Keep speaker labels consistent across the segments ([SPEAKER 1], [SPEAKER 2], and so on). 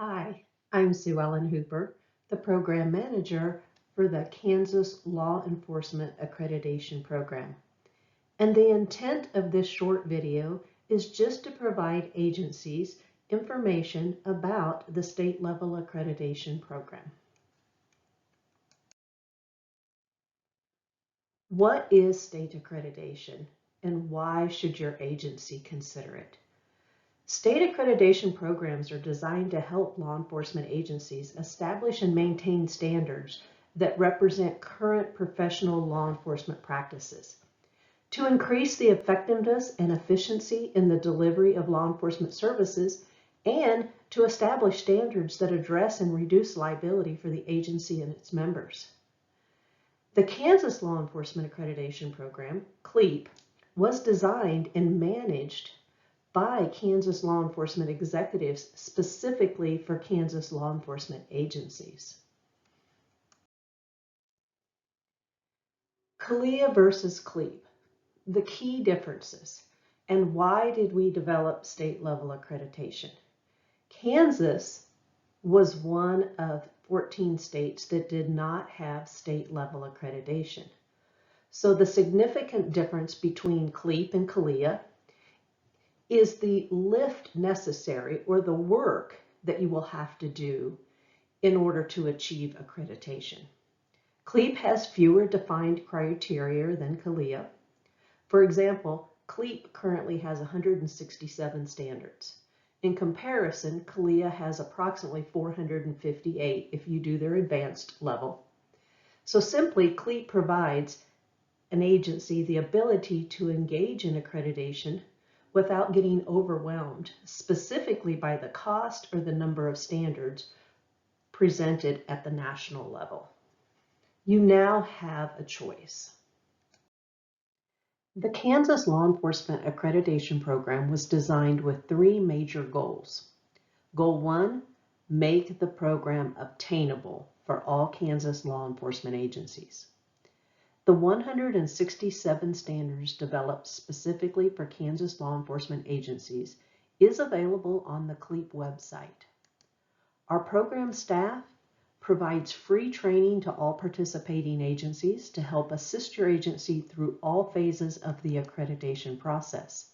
[SPEAKER 1] Hi, I'm Sue Ellen Hooper, the Program Manager for the Kansas Law Enforcement Accreditation Program. And the intent of this short video is just to provide agencies information about the state level accreditation program. What is state accreditation and why should your agency consider it? State accreditation programs are designed to help law enforcement agencies establish and maintain standards that represent current professional law enforcement practices. To increase the effectiveness and efficiency in the delivery of law enforcement services, and to establish standards that address and reduce liability for the agency and its members. The Kansas Law Enforcement Accreditation Program, KLEAP, was designed and managed by Kansas law enforcement executives specifically for Kansas law enforcement agencies. KLEA versus KLEAP, the key differences, and why did we develop state level accreditation? Kansas was one of 14 states that did not have state level accreditation. So the significant difference between KLEAP and KLEA is the lift necessary or the work that you will have to do in order to achieve accreditation. KLEAP has fewer defined criteria than KLEA. For example, KLEAP currently has 167 standards. In comparison, KLEA has approximately 458 if you do their advanced level. So simply, KLEAP provides an agency the ability to engage in accreditation without getting overwhelmed, specifically by the cost or the number of standards presented at the national level. You now have a choice. The Kansas Law Enforcement Accreditation Program was designed with three major goals. Goal 1, make the program obtainable for all Kansas law enforcement agencies. The 167 standards developed specifically for Kansas law enforcement agencies is available on the KLEAP website. Our program staff provides free training to all participating agencies to help assist your agency through all phases of the accreditation process.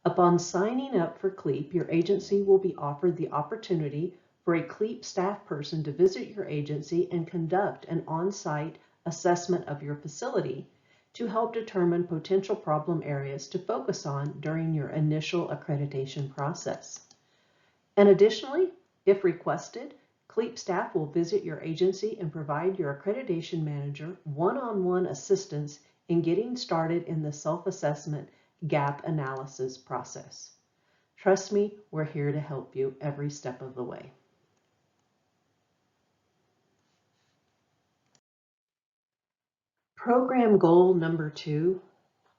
[SPEAKER 1] Upon signing up for KLEAP, your agency will be offered the opportunity for a KLEAP staff person to visit your agency and conduct an on-site assessment of your facility to help determine potential problem areas to focus on during your initial accreditation process. And additionally, if requested, KLEAP staff will visit your agency and provide your accreditation manager one-on-one assistance in getting started in the self-assessment gap analysis process. Trust me, we're here to help you every step of the way. Program goal number 2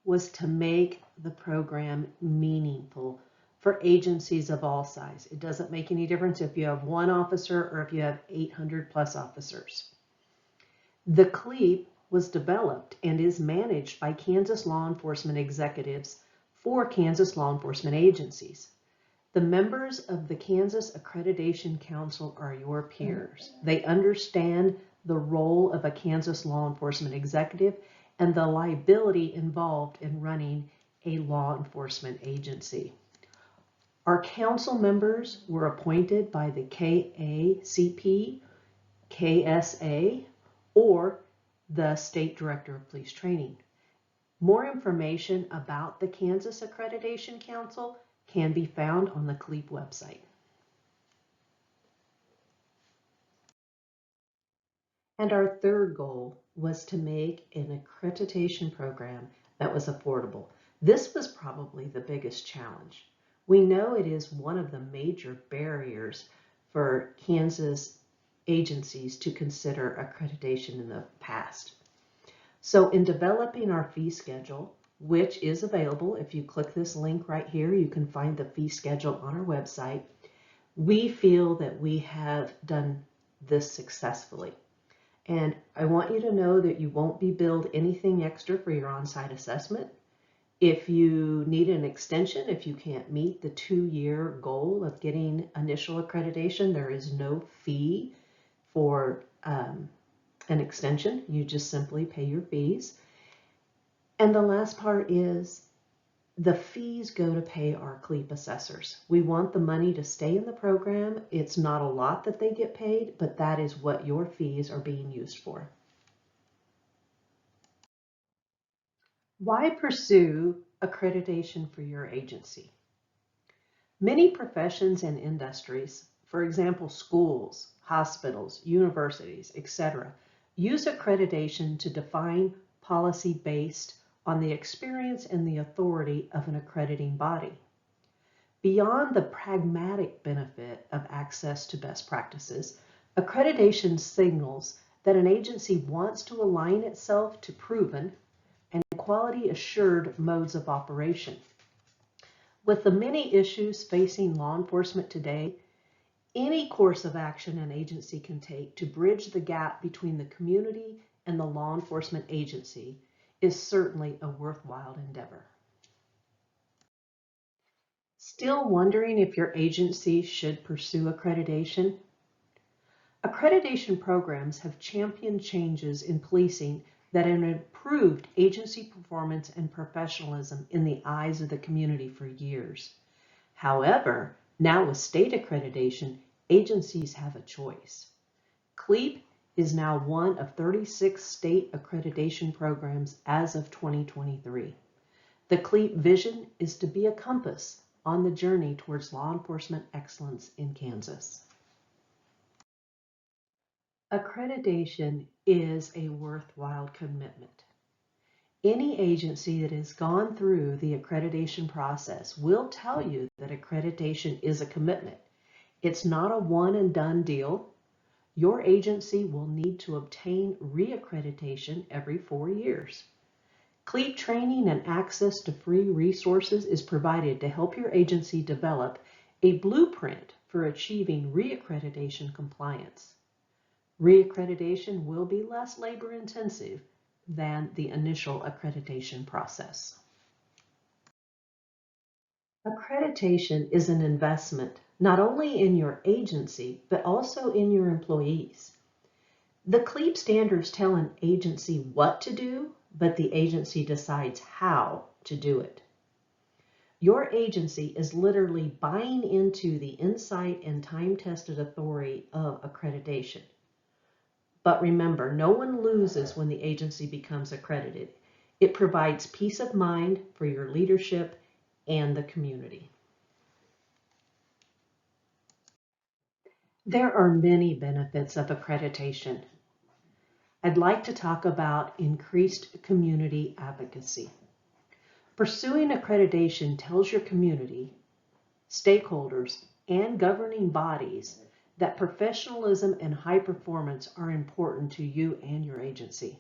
[SPEAKER 1] was to make the program meaningful for agencies of all size. It doesn't make any difference if you have one officer or if you have 800 plus officers. The KLEAP was developed and is managed by Kansas law enforcement executives for Kansas law enforcement agencies. The members of the Kansas Accreditation Council are your peers. They understand the role of a Kansas law enforcement executive and the liability involved in running a law enforcement agency. Our council members were appointed by the KACP, KSA, or the State Director of Police Training. More information about the Kansas Accreditation Council can be found on the KLEAP website. And our third goal was to make an accreditation program that was affordable. This was probably the biggest challenge. We know it is one of the major barriers for Kansas agencies to consider accreditation in the past. So in developing our fee schedule, which is available, if you click this link right here, you can find the fee schedule on our website. We feel that we have done this successfully. And I want you to know that you won't be billed anything extra for your on-site assessment. If you need an extension, if you can't meet the 2-year goal of getting initial accreditation, there is no fee for an extension. You just simply pay your fees. And the last part is the fees go to pay our KLEAP assessors. We want the money to stay in the program. It's not a lot that they get paid, but that is what your fees are being used for. Why pursue accreditation for your agency? Many professions and industries, for example, schools, hospitals, universities, etc., use accreditation to define policy based on the experience and the authority of an accrediting body. Beyond the pragmatic benefit of access to best practices, accreditation signals that an agency wants to align itself to proven and quality assured modes of operation. With the many issues facing law enforcement today, any course of action an agency can take to bridge the gap between the community and the law enforcement agency is certainly a worthwhile endeavor. Still wondering if your agency should pursue accreditation? Accreditation programs have championed changes in policing that have improved agency performance and professionalism in the eyes of the community for years. However, now with state accreditation, agencies have a choice. KLEAP is now one of 36 state accreditation programs as of 2023. The KLEAP vision is to be a compass on the journey towards law enforcement excellence in Kansas. Accreditation is a worthwhile commitment. Any agency that has gone through the accreditation process will tell you that accreditation is a commitment. It's not a one and done deal. Your agency will need to obtain reaccreditation every 4 years. KLEAP training and access to free resources is provided to help your agency develop a blueprint for achieving reaccreditation compliance. Reaccreditation will be less labor intensive than the initial accreditation process. Accreditation is an investment not only in your agency, but also in your employees. The KLEAP standards tell an agency what to do, but the agency decides how to do it. Your agency is literally buying into the insight and time-tested authority of accreditation. But remember, no one loses when the agency becomes accredited. It provides peace of mind for your leadership and the community. There are many benefits of accreditation. I'd like to talk about increased community advocacy. Pursuing accreditation tells your community, stakeholders, and governing bodies that professionalism and high performance are important to you and your agency.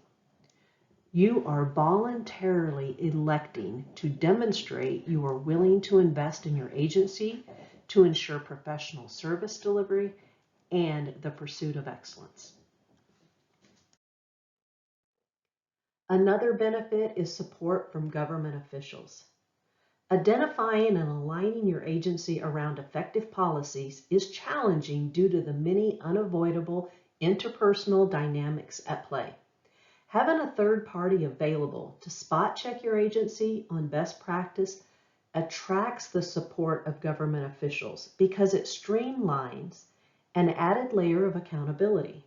[SPEAKER 1] You are voluntarily electing to demonstrate you are willing to invest in your agency to ensure professional service delivery and the pursuit of excellence. Another benefit is support from government officials. Identifying and aligning your agency around effective policies is challenging due to the many unavoidable interpersonal dynamics at play. Having a third party available to spot check your agency on best practice attracts the support of government officials because it streamlines an added layer of accountability.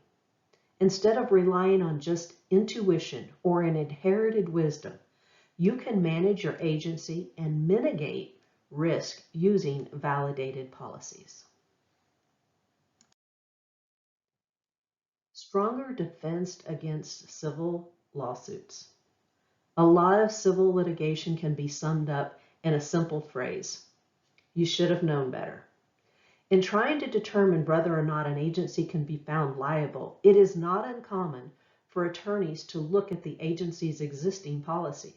[SPEAKER 1] Instead of relying on just intuition or an inherited wisdom, you can manage your agency and mitigate risk using validated policies. Stronger defense against civil lawsuits. A lot of civil litigation can be summed up in a simple phrase: you should have known better. In trying to determine whether or not an agency can be found liable, it is not uncommon for attorneys to look at the agency's existing policies.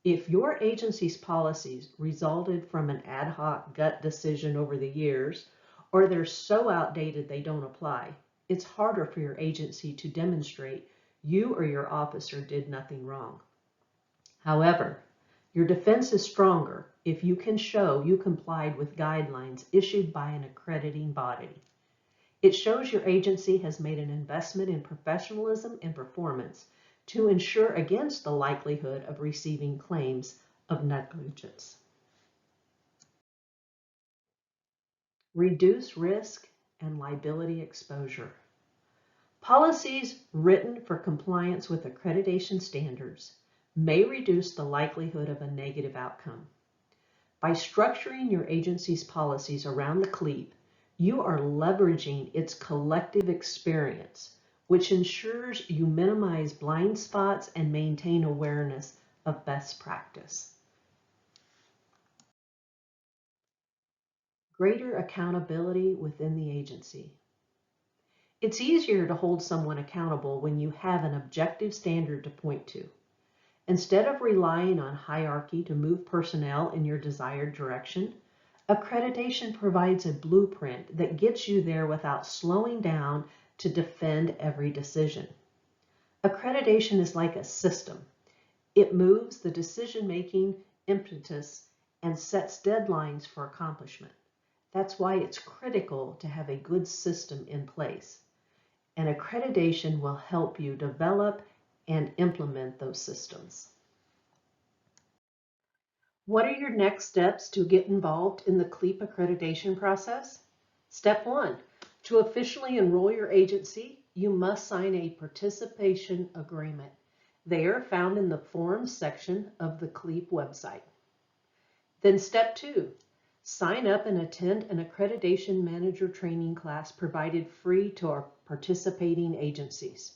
[SPEAKER 1] If your agency's policies resulted from an ad hoc gut decision over the years, or they're so outdated they don't apply, it's harder for your agency to demonstrate you or your officer did nothing wrong. However, Your defense is stronger if you can show you complied with guidelines issued by an accrediting body. It shows your agency has made an investment in professionalism and performance to ensure against the likelihood of receiving claims of negligence. Reduce risk and liability exposure. Policies written for compliance with accreditation standards may reduce the likelihood of a negative outcome. By structuring your agency's policies around the KLEAP, you are leveraging its collective experience, which ensures you minimize blind spots and maintain awareness of best practice. Greater accountability within the agency. It's easier to hold someone accountable when you have an objective standard to point to. Instead of relying on hierarchy to move personnel in your desired direction, accreditation provides a blueprint that gets you there without slowing down to defend every decision. Accreditation is like a system. It moves the decision-making impetus and sets deadlines for accomplishment. That's why it's critical to have a good system in place. And accreditation will help you develop and implement those systems. What are your next steps to get involved in the KLEAP accreditation process? Step 1. To officially enroll your agency, you must sign a participation agreement. They are found in the Forms section of the KLEAP website. Then step 2. Sign up and attend an accreditation manager training class provided free to our participating agencies.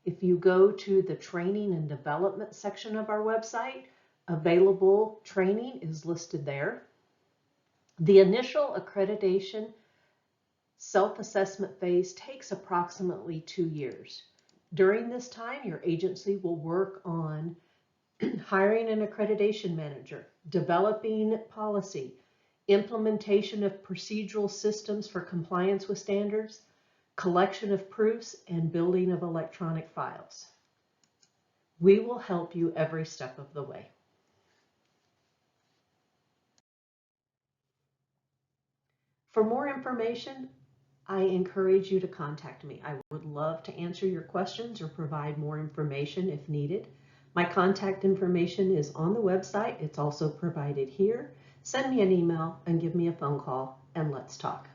[SPEAKER 1] If you go to the training and development section of our website, available training is listed there. The initial accreditation self-assessment phase takes approximately 2 years. During this time, your agency will work on hiring an accreditation manager, developing policy, implementation of procedural systems for compliance with standards, collection of proofs, and building of electronic files. We will help you every step of the way. For more information, I encourage you to contact me. I would love to answer your questions or provide more information if needed. My contact information is on the website. It's also provided here. Send me an email and give me a phone call, and let's talk.